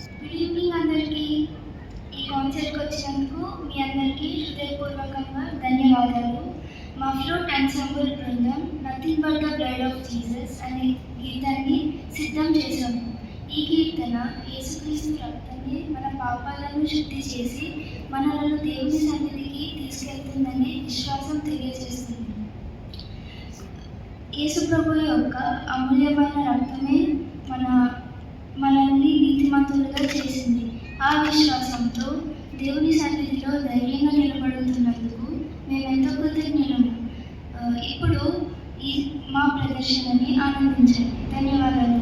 Good evening అందరికీ. ఈ కాన్సర్ట్కి వచ్చినందుకు మీ అందరికీ హృదయపూర్వకంగా ధన్యవాదాలు. మా ఫ్లూట్ ఎన్సెంబుల్ బృందం nothing but the blood of Jesus అనే గీతాన్ని సిద్ధం చేశాము. ఈ కీర్తన యేసుక్రీస్తు రక్తాన్ని మన పాపాలను శుద్ధి చేసి మనలను దేవుని సన్నిధికి తీసుకెళ్తుందనే విశ్వాసం తెలియజేస్తుంది. యేసు ప్రభు యొక్క అమూల్యమైన రక్తమే మనల్ని నీతిమంతులుగా చేసింది. ఆ విశ్వాసంతో దేవుని సన్నిధిలో ధైర్యంగా నిలబడుతున్నందుకు మేమెంతో కృతజ్ఞులము. ఇప్పుడు మా ప్రదర్శనని ఆనందించండి. ధన్యవాదాలు.